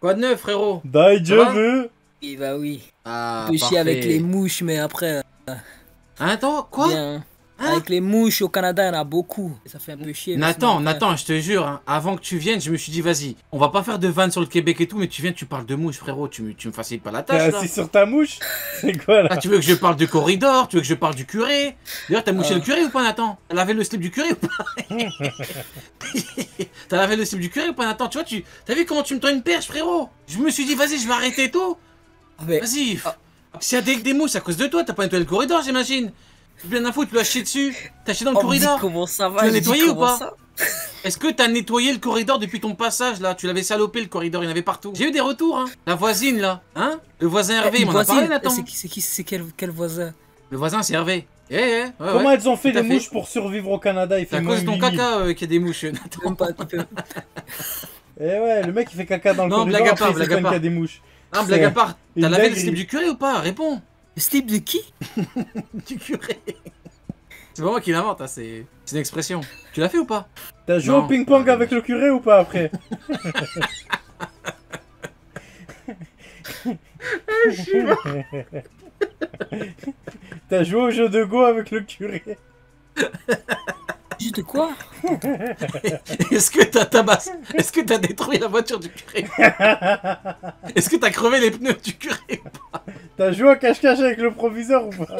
Quoi de neuf, frérot? Dai, Ça je va? veux. Et bah oui. Ah, Un peu chier avec les parfait. mouches, mais après, Attends, quoi? bien. Hein? Avec les mouches au Canada, il y en a beaucoup. Et ça fait un peu chier. Mais sinon, Nathan, après- Nathan, je te jure, hein, avant que tu viennes, je me suis dit, vas-y, on va pas faire de vannes sur le Québec et tout, mais tu viens, tu parles de mouche, frérot, tu me facilites pas la T'es tâche, là. assis sur ta mouche? C'est quoi là? Ah, tu veux que je parle du corridor, tu veux que je parle du curé? D'ailleurs, t'as mouché le curé ou pas, Nathan? T'as lavé le slip du curé ou pas? T'as lavé le slip du curé ou pas, Nathan? Tu vois, t'as vu comment tu me tends une perche, frérot? Je me suis dit, vas-y, je vais arrêter tôt. Ah, mais- Vas-y. S'il y a des mouches, c'est à cause de toi, t'as pas nettoyé le corridor, j'imagine. J'ai bien d'infos, tu l'as chié dessus. T'as chié dans le On me dit corridor. comment ça va, Tu l'as je dis nettoyé ou comment pas? ça Est-ce que t'as nettoyé le corridor depuis ton passage là? Tu l'avais salopé le corridor, il y en avait partout. J'ai eu des retours, hein. La voisine là, hein? Le voisin Hervé, il m'en a parlé, Nathan. C'est quel voisin? Le voisin, c'est Hervé. Ouais. Comment elles ont fait Tout à les fait. mouches pour survivre au Canada? Il C'est fait à moins cause de ton 8000. caca qu'il y a des mouches, Nathan. Même pas, il peut- Eh ouais, le mec il fait caca dans le Non, corridor, blague à après part, il blague à s'étonne qu'il y a part. des mouches. Ah, blague à part, une t'as lavé le dinguerie. slip du curé ou pas? Réponds. Le slip de qui? Du curé. C'est pas moi qui l'invente, hein, c'est une expression. Tu l'as fait ou pas? T'as joué Non. au ping-pong avec le curé ou pas après? T'as joué au jeu de Go avec le curé? Juste quoi? Est-ce que t'as tabassé? Est-ce que t'as détruit la voiture du curé? Est-ce que t'as crevé les pneus du curé ou pas? T'as joué à cache-cache avec le proviseur ou pas?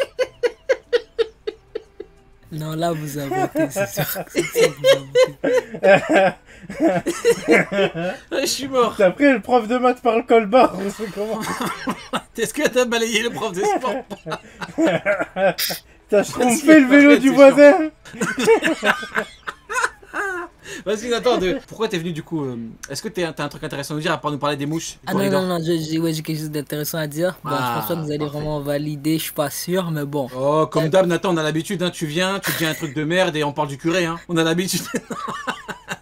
Non, là, vous inventez, c'est sûr. C'est sûr, vous inventez. Ah, je suis mort. T'as pris le prof de maths par le colbar ou c'est comment? Est-ce que t'as balayé le prof de sport? T'as Vas-y, trompé le vélo arrête, du c'est voisin? Vas-y, Nathan, pourquoi t'es venu du coup Est-ce que t'as un truc intéressant à nous dire à part nous parler des mouches? Du Ah non, corridor non, non, ouais, j'ai quelque chose d'intéressant à dire. Bon, je pense pas que vous allez parfait. vraiment valider, je suis pas sûr, mais bon. Oh, comme d'hab, Nathan, on a l'habitude, hein, tu viens, tu dis un truc de merde et on parle du curé, hein. On a l'habitude.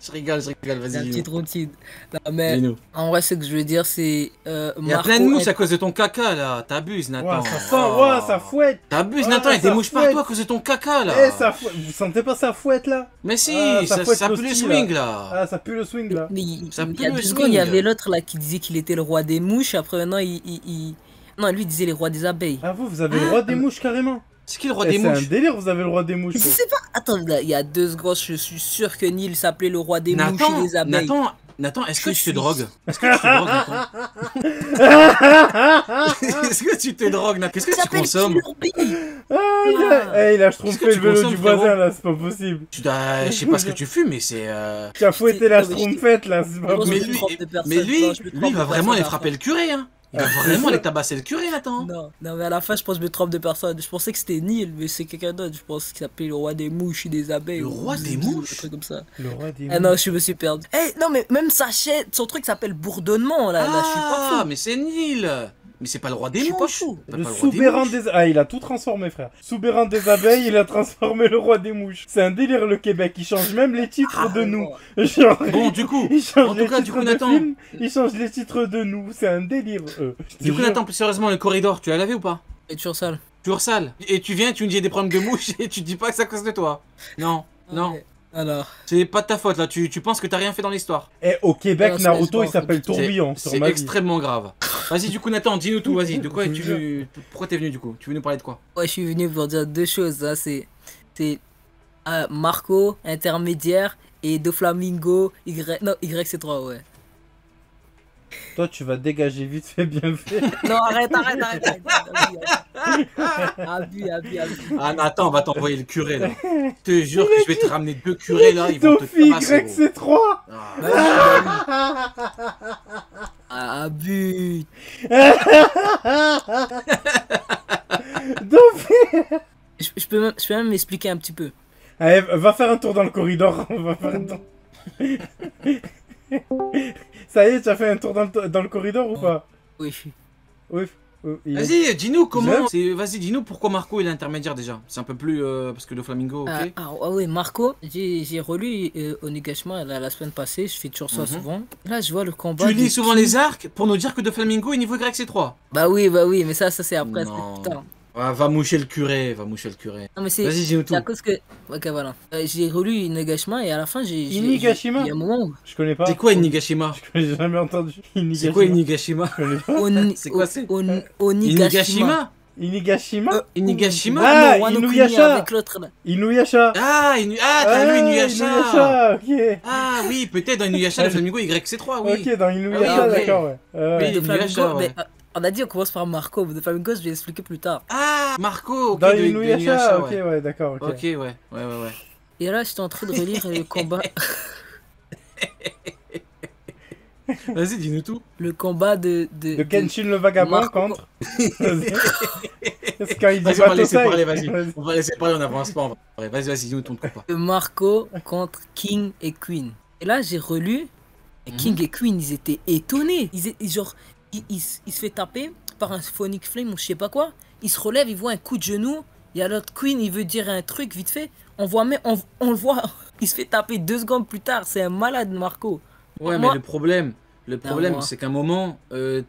Je rigole, La vas-y. petite routine. Non, mais Dis-nous. en vrai, ce que je veux dire, c'est. Il y a plein de mouches à cause de ton caca là. T'abuses, Nathan. Ouais, ça sent, ouais, ça fouette. T'abuses, Ouais, Nathan, il y a des ça mouches fouette. partout à cause de ton caca là. Eh, ça fouette. Vous sentez pas ça fouette là? Mais si, Ah, ça fouette ça pue le l'hostie, swing là. Ah, ça pue le swing là. Mais Ça il pue y a le 2 swing. secondes, il y avait l'autre là qui disait qu'il était le roi des mouches. Après, maintenant, Non, lui il disait les rois des abeilles. Ah, vous avez le roi des mouches carrément. C'est qui le roi Eh, des c'est un mouches? délire, vous avez le roi des mouches. Je sais pas. Attends, là, il y a 2 secondes, je suis sûr que Neil s'appelait le roi des mouches et des abeilles. Nathan, est-ce que Je tu te suis- drogues? Est-ce que tu te drogues, Nathan? Est-ce que tu te drogues, Nathan? Qu'est-ce Il que tu s'appelle consommes? Kirby. Il a Qu'est-ce trompé que le tu vélo consommes, du voisin frérot là, c'est pas possible. Je sais pas ce que tu fumes, mais c'est. Tu as fouetté la Non, mais je- schtroumpfette là, c'est pas Moi, je Mais me possible. lui, trompe de personne, mais lui, non, je me lui, trompe il va de vraiment personne aller à la frapper fin. le curé, hein. Il va vraiment aller tabasser le curé, Nathan. Non, non, mais à la fin, je pense que je me trompe de personne. Je pensais que c'était Neil, mais c'est quelqu'un d'autre. Je pense qu'il s'appelait le roi des mouches et des abeilles. Le ou roi des un mouches truc comme ça. Le roi des Ah non, je me suis perdu. Eh, non, mais même sa chaîne, son truc s'appelle Bourdonnement, là, je suis pas Ah, fou. mais c'est Nil. Mais c'est pas le roi des Je suis pas mouches. fou. C'est Le pas le roi des souverain mouches. des... Ah, il a tout transformé, frère. Souverain des abeilles, il a transformé le roi des mouches. C'est un délire, le Québec. Il change même les titres de nous. Genre, Bon, du coup, il change en les tout cas, du titres coup, de Nathan. films, il change les titres de nous. C'est un délire, eux. Je te Du coup, jure. Nathan, plus sérieusement, le corridor, tu l'as lavé ou pas? C'est toujours sale. Toujours sale. Et tu viens, tu me dis il y a des problèmes de mouches et tu dis pas que c'est à cause de toi. Non, non. Ouais. Alors, C'est pas de ta faute là, tu penses que t'as rien fait dans l'histoire. Eh, au Québec, Non, c'est- Naruto, il c'est- s'appelle C'est Tourbillon, sur c'est ma vie. extrêmement grave. Vas-y, du coup, Nathan, dis-nous tout, vas-y. De quoi Je es-tu te venu? Pourquoi t'es venu du coup? Tu veux nous parler de quoi? ouais, je suis venu pour dire 2 choses. Hein. C'est Marco, intermédiaire, et Doflamingo, Y. Non, Y c'est 3, ouais. Toi, tu vas dégager vite fait, bien fait. Non, arrête. Abus. Ah, Nathan, on va t'envoyer le curé là. Je te jure que je vais te ramener 2 curés là, ils vont te Dofi, tabasser, gros. YC3. Ah. Ah, abus. Dofi. Je peux même m'expliquer un petit peu. Allez, va faire un tour dans le corridor. Va faire un tour. Ça y est, tu as fait un tour dans le corridor ou pas? Oui, je suis. Oui. Vas-y, dis-nous comment. J'aime. Vas-y, dis-nous pourquoi Marco il est intermédiaire déjà. C'est un peu plus. Parce que le Flamingo, ok. Oui, Marco, j'ai relu Onigashima la semaine passée, je fais toujours ça souvent. Là, je vois le combat. Tu de lis souvent Ki. les arcs pour nous dire que de Flamingo est niveau grec c'est 3. Bah oui, mais ça c'est après. Non. Putain. Ah, va moucher le curé, va moucher le curé. Non, mais c'est Vas-y, dis-nous tout. à cause que. Ok, voilà. J'ai relu Inagashima et à la fin, Inigashima il y a un moment où. Je connais pas. C'est quoi Inigashima? J'ai jamais entendu. C'est quoi Inigashima? Je connais pas. C'est quoi, c'est Onigashima. Inigashima Inigashima? Ah, non, Wano Kuni Inuyasha. avec l'autre là. Inuyasha. T'as lu Inuyasha. Inuyasha, ok. Ah oui, peut-être dans Inuyasha, le Flamingo YC3, oui. Ok, dans Inuyasha, Ah, ouais. d'accord, ouais. Oui. De Inuyasha, Flamingo, ouais. mais on a dit on commence par Marco, mais de Flamingo, je vais expliquer plus tard. Ah, Marco, ok, Dans de Inuyasha, ok, ouais. ouais, d'accord, ok. Ok, ouais. Et là, j'étais en train de relire le combat. Vas-y, dis-nous tout. Le combat de De Kenshin le vagabond Marco. contre. C'est quand il dit Vas-y, on va laisser Batosai. parler, vas-y. On va laisser parler, on avance pas. Vas-y, dis-nous ton combat. de Marco contre King et Queen. Et là, j'ai relu. Et King et Queen, ils étaient étonnés. Il se fait taper par un Phonic Flame ou je sais pas quoi. Il se relève, il voit un coup de genou. Il y a l'autre Queen, il veut dire un truc vite fait. On le voit. Il se fait taper 2 secondes plus tard. C'est un malade, Marco. Ouais, Moi- mais le problème, moi. c'est qu'à un moment,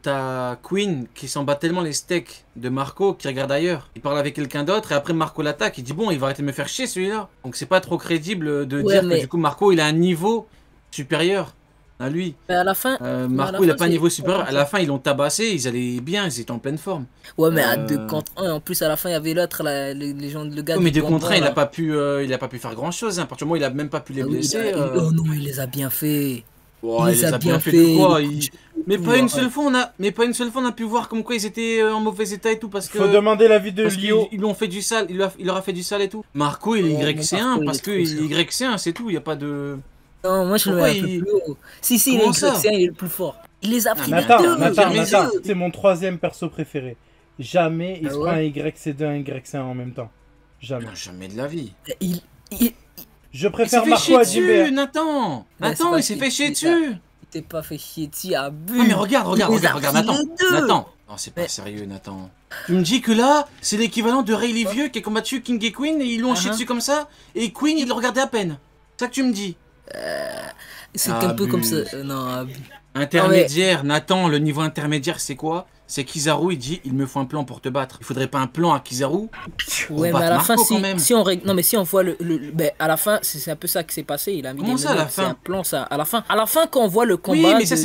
t'as Queen qui s'en bat tellement les steaks de Marco qui regarde ailleurs. Il parle avec quelqu'un d'autre et après Marco l'attaque. Il dit bon, il va arrêter de me faire chier celui-là. Donc c'est pas trop crédible de Ouais, dire mais- que du coup Marco il a un niveau supérieur à lui. Mais à la fin. Marco il a pas un niveau supérieur. À la fin ils l'ont tabassé, ils allaient bien, ils étaient en pleine forme. Ouais, mais à 2 contre 1. En plus, à la fin, il y avait l'autre, les gens, le gars. Ouais, mais du des contre bonbon, un, il là. a pas pu faire grand chose. À partir du moment où il a même pas pu les Ah oui, blesser. oh non, il les a bien fait. Ouais, il les a bien fait. fait. Quoi, Il- Mais tout, pas une ouais. seule fois on a pu voir comme quoi ils étaient en mauvais état et tout parce que Faut demander l'avis de parce Lio. qu'ils lui ont fait du sale, il leur a fait du sale et tout. Marco il est Ouais, YC1 Marco, il parce est que trop il est YC1, c'est tout, il y a pas de Non, moi je le mets Pourquoi un peu il- plus haut. Si, il est Comment ça YC1, il est le plus fort. Il les a pris Nathan, deux. Nathan, c'est mon 3e perso préféré. Jamais il Ah se ouais prend un YC2 un YC1 en même temps. Jamais. Non, jamais de la vie. Il- Je Il s'est préfère fait Marco chier à dessus, Jimbert. Nathan. Mais c'est Nathan, pas il s'est fait chier chier, dessus. il t'est pas fait chier dessus, abus. Non mais regarde, Il les a regarde, pris Nathan. les deux. Nathan. Non, c'est pas Mais- sérieux, Nathan. Tu me dis que là, c'est l'équivalent de Rayleigh Vieux qui a combattu King et Queen et ils l'ont chié Uh-huh. dessus comme ça et Queen il le regardait à peine. C'est ça que tu me dis. C'est un peu Abuse. comme ça. Non, abus. Intermédiaire, Nathan, le niveau intermédiaire, c'est quoi? C'est Kizaru, il dit il me faut un plan pour te battre. Il faudrait pas un plan à Kizaru. Ouais, battre mais à la fin, Marco, quand même. si on non, mais si on voit ben, à la fin, c'est un peu ça qui s'est passé. Il a mis Comment des ça, à la meneurs, c'est fin un plan, ça. À la fin, quand on voit le combat. Oui, mais ça de-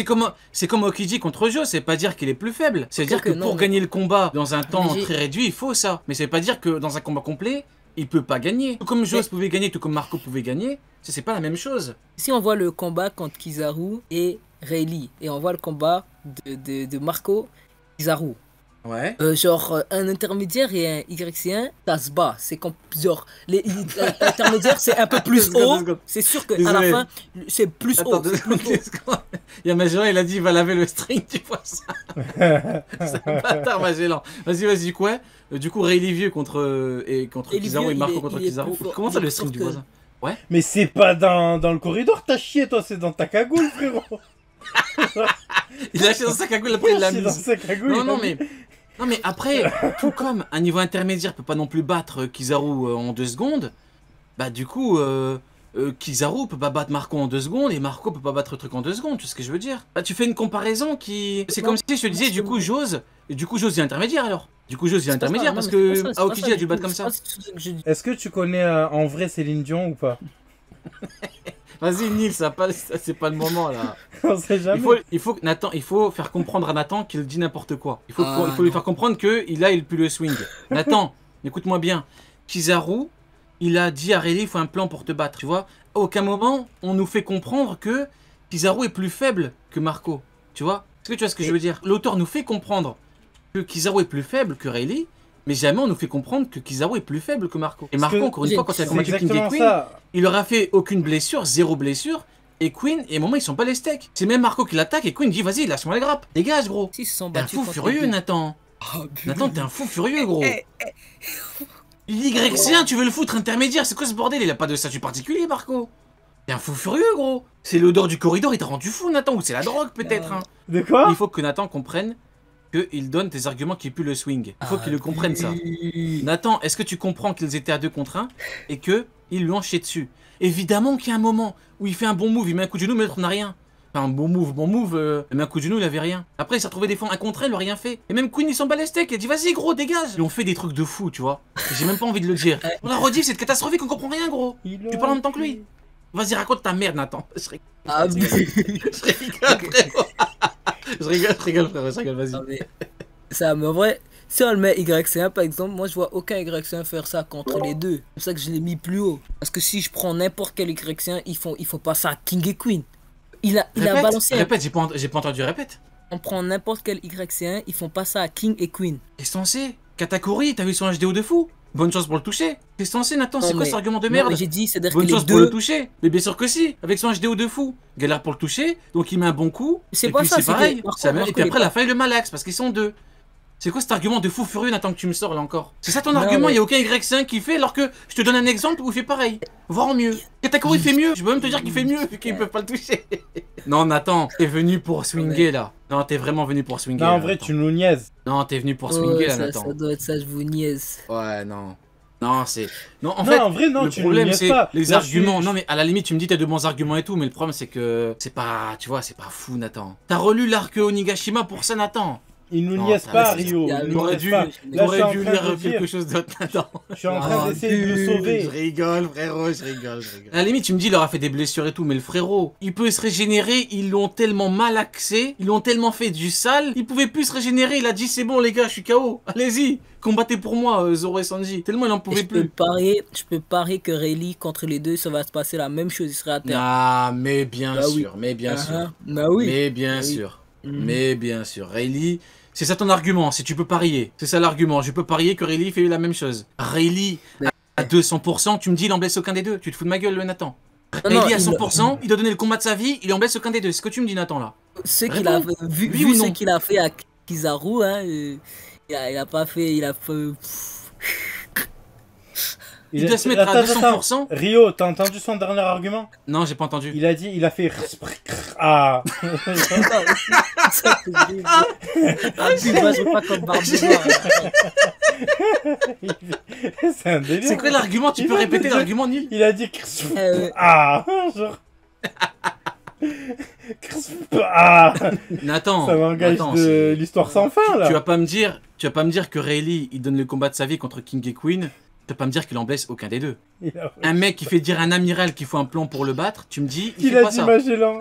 c'est comme Okiji contre Joe, c'est pas dire qu'il est plus faible. C'est dire que non, pour mais- gagner le combat dans un temps Mais j'ai- très réduit, il faut ça. Mais ça veut pas dire que dans un combat complet, il peut pas gagner. Tout comme Joe Mais- pouvait gagner, tout comme Marco pouvait gagner, ça c'est pas la même chose. Si on voit le combat contre Kizaru et Rayleigh, et on voit le combat de Marco Kizaru. Ouais. Un intermédiaire et un YC1, ça se bat. C'est comme genre l'intermédiaire c'est un peu plus Deux secondes, haut. deux secondes. C'est sûr que à Désolé. la fin c'est plus Attends, haut. deux c'est plus secondes, haut. deux secondes. Il y a Magellan, il a dit il va laver le string, tu vois ça. C'est un bâtard Magellan. Vas-y, quoi? Du coup, Rayleigh Vieux contre Rayleigh Kizaru Vieux, et Marco il est- contre il est Kizaru. plus fort. Comment Il ça est le plus string fort du que- voisin? Mais c'est pas dans le corridor, t'as chié, toi, c'est dans ta cagoule, frérot. Il a acheté dans sa cagoule, après il l'a C'est dans mise. sa cagoule. Non mais après, tout comme un niveau intermédiaire peut pas non plus battre Kizaru en 2 secondes, bah du coup Kizaru peut pas battre Marco en 2 secondes et Marco peut pas battre le truc en 2 secondes, tu sais ce que je veux dire? Bah tu fais une comparaison qui... C'est Non, comme si je te disais du coup Jose il est intermédiaire alors. Du coup Jose il est C'est pas ça, intermédiaire non, parce mais c'est que pas ça, c'est Aokiji pas a ça, dû le battre comme c'est ça. pas ce que je dis. Est-ce que tu connais en vrai Céline Dion ou pas? Vas-y Nils, ça c'est pas le moment là. On sait jamais. Il faut que Nathan, il faut faire comprendre à Nathan qu'il dit n'importe quoi. Il faut Ah, lui non. faire comprendre que il plus le swing. Nathan, écoute-moi bien. Kizaru, il a dit à Rayleigh il faut un plan pour te battre, tu vois. À aucun moment on nous fait comprendre que Kizaru est plus faible que Marco, tu vois. Est-ce que tu vois ce que je veux dire? L'auteur nous fait comprendre que Kizaru est plus faible que Rayleigh, mais jamais on nous fait comprendre que Kizaru est plus faible que Marco. Et Parce Marco, que encore une fois, quand il a C'est combattu King et exactement Queen, ça. il leur a fait aucune blessure, 0 blessure. Et Queen, et à un moment, ils sont pas les steaks. C'est même Marco qui l'attaque et Queen dit vas-y, lâche-moi les grappes. Dégage, gros. Si, ils se sont T'es un battus fou contre furieux, les deux. Nathan. Ah, bu- Nathan, t'es un fou furieux, gros. YC1, tu veux le foutre intermédiaire. C'est quoi ce bordel? Il a pas de statut particulier, Marco. T'es un fou furieux, gros. C'est l'odeur du corridor, il t'a rendu fou, Nathan. Ou c'est la drogue, peut-être. Hein. De quoi? Il faut que Nathan comprenne qu'il donne des arguments qui puent le swing. Il faut qu'il le comprenne, ça. Nathan, est-ce que tu comprends qu'ils étaient à 2 contre 1 et que ils lui ont chié dessus? Évidemment qu'il y a un moment où il fait un bon move, il met un coup de genou, mais l'autre n'a rien. Enfin, un bon move, mais un coup de genou, il avait rien. Après, il s'est retrouvé des fois un contre elle, il a rien fait. Et même Queen, ils s'en bat les steaks, il a dit vas-y gros, dégage. Ils ont fait des trucs de fou, tu vois. J'ai même pas envie de le dire. On la rediff, c'est catastrophique, on comprend rien, gros. Tu parles en même temps que lui. Vas-y, raconte ta merde, Nathan. Je rigole. Ah, mais... Je rigole, frérot. Je rigole, frérot, je rigole, vas-y. Ah, mais en vrai, si on le met YC1 par exemple, moi je vois aucun YC1 faire ça contre les deux. C'est pour ça que je l'ai mis plus haut. Parce que si je prends n'importe quel YC1, ils font pas ça à King et Queen. Il a balancé. Répète, j'ai pas entendu, répète. On prend n'importe quel YC1, ils font pas ça à King et Queen. Qu'est-ce qu'on sait? Katakuri, t'as vu son HDO de fou? Bonne chance pour le toucher. Qu'est-ce qu'on sait, Nathan? C'est quoi cet argument de merde? J'ai dit, c'est-à-dire bonne que chance les pour deux... le toucher. Mais bien sûr que si, avec son HDO de fou. Galère pour le toucher, donc il met un bon coup. C'est pas ça, c'est pareil. Et puis après, il a failli le malaxe parce qu'ils sont deux. C'est quoi cet argument de fou furieux, Nathan, que tu me sors là encore? C'est ça ton argument? Il n'y a aucun Y5 qui fait, alors que je te donne un exemple où il fait pareil. Voire mieux. Katakuri fait mieux. Je peux même te dire qu'il fait mieux, vu qu'ils peuvent pas le toucher. Non, Nathan, t'es venu pour swinger là. Non, t'es vraiment venu pour swinger. Non, en vrai, tu nous niaises. Non, t'es venu pour swinger là, Nathan. Ça doit être ça, je vous niaise. Ouais, non. Non, c'est. Non, en vrai, non, le tu problème, c'est les là, arguments. Non, mais à la limite, tu me dis t'as de bons arguments et tout, mais le problème, c'est que. C'est pas. Tu vois, c'est pas fou, Nathan. T'as relu l'arc Onigashima pour ça, Nathan? Il nous niaise pas, Rio. T'aurais dû lire quelque chose d'autre, Nathan. Je suis en train d'essayer de le sauver. Je rigole, frérot, je rigole. À la limite, tu me dis, il leur a fait des blessures et tout, mais le frérot, il peut se régénérer, ils l'ont tellement mal axé, ils l'ont tellement fait du sale, il pouvait plus se régénérer, il a dit, c'est bon, les gars, je suis KO, allez-y, combattez pour moi, Zoro et Sanji. Tellement il en pouvait plus. Je peux parier que Rayleigh, contre les deux, ça va se passer la même chose, il sera à terre. Ah, mais bien sûr, mais bien sûr. Bah oui. Mais bien sûr. Mais bien sûr, Rayleigh, c'est ça ton argument, si tu peux parier. C'est ça l'argument, je peux parier que Rayleigh fait la même chose. Rayleigh, à 200%, tu me dis il en blesse aucun des deux. Tu te fous de ma gueule, Nathan. Rayleigh à 100%, il doit donner le combat de sa vie, il en blesse aucun des deux. C'est ce que tu me dis, Nathan, là. Ce qu'il a vu ce qu'il a fait à Kizaru, hein, il a pas fait... Il a fait... Il doit se mettre à 200%. Rio, t'as entendu son dernier argument? Non, j'ai pas entendu. Il a dit, il a fait... Ah. C'est un délire. C'est quoi l'argument? Tu peux répéter l'argument, Nil? Il a dit... Ah. Ah. Nathan, ça m'engage de l'histoire sans fin, là. Tu vas pas me dire que Rayleigh, il donne le combat de sa vie contre King et Queen. Tu vas pas me dire qu'il en blesse aucun des deux. Un mec qui fait dire à un amiral qu'il faut un plan pour le battre, tu me dis, il fait pas ça.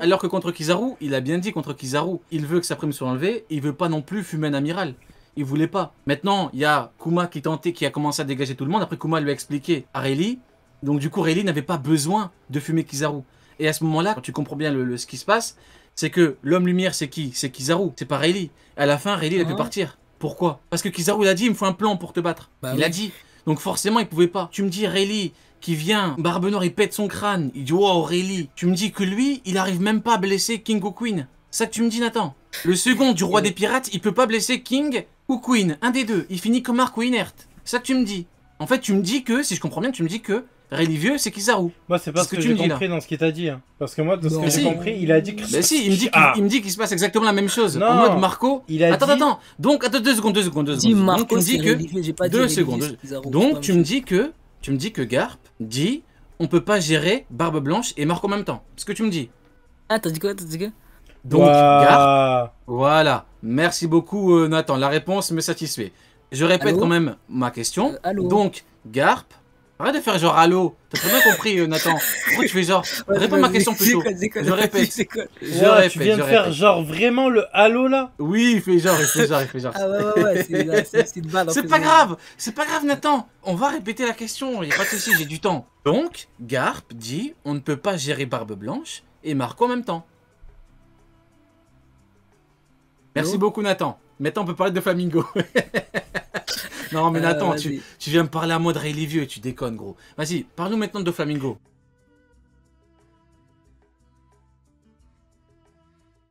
Alors que contre Kizaru, il a bien dit contre Kizaru, il veut que sa prime soit enlevée, il veut pas non plus fumer un amiral. Il voulait pas. Maintenant, il y a Kuma qui a commencé à dégager tout le monde. Après, Kuma lui a expliqué à Rayleigh. Donc du coup, Rayleigh n'avait pas besoin de fumer Kizaru. Et à ce moment-là, quand tu comprends bien ce qui se passe, c'est que l'homme lumière, c'est qui? C'est Kizaru, c'est pas Rayleigh. À la fin, Rayleigh a pu partir. Pourquoi? Parce que Kizaru, il a dit, il me faut un plan pour te battre. Il a dit. Donc forcément, il pouvait pas. Tu me dis, Rayleigh, qui vient, Barbe Noire, il pète son crâne. Il dit, wow, Rayleigh. Tu me dis que lui, il arrive même pas à blesser King ou Queen. C'est ça que tu me dis, Nathan. Le second du roi des pirates, il peut pas blesser King ou Queen. Un des deux. Il finit comme Marco inerte. C'est ça que tu me dis. En fait, tu me dis que, si je comprends bien, tu me dis que Rayleigh vieux, c'est Kizaru. Moi, c'est pas ce que j'ai compris dans ce qu'il t'a dit. Hein. Parce que moi, de ce que j'ai compris, il a dit que... Mais si, il me dit qu'il se passe exactement la même chose. Non, en mode Marco... Attends. Donc, attends, 2 secondes. Dis Marco, donc, tu me dis que... 2 secondes. Donc, tu me dis que Garp dit on peut pas gérer Barbe Blanche et Marco en même temps. C'est ce que tu me dis. Ah, t'as dit quoi? Donc, Garp... Voilà. Merci beaucoup, Nathan. La réponse me satisfait. Je répète quand même ma question. Donc, Garp... Arrête de faire genre allô. T'as très bien compris, Nathan. Pourquoi tu fais genre... Réponds ma question plutôt. Je répète. Tu viens de faire genre vraiment le allô là? Oui, il fait genre. Ah ouais, c'est une balle. C'est pas grave, Nathan. On va répéter la question, il n'y a pas de souci, j'ai du temps. Donc, Garp dit on ne peut pas gérer Barbe Blanche et Marco en même temps. Merci beaucoup, Nathan. Maintenant, on peut parler de Flamingo. Non, mais Nathan, tu viens me parler à moi de Rayleigh vieux et tu déconnes, gros. Vas-y, parle-nous maintenant de Flamingo.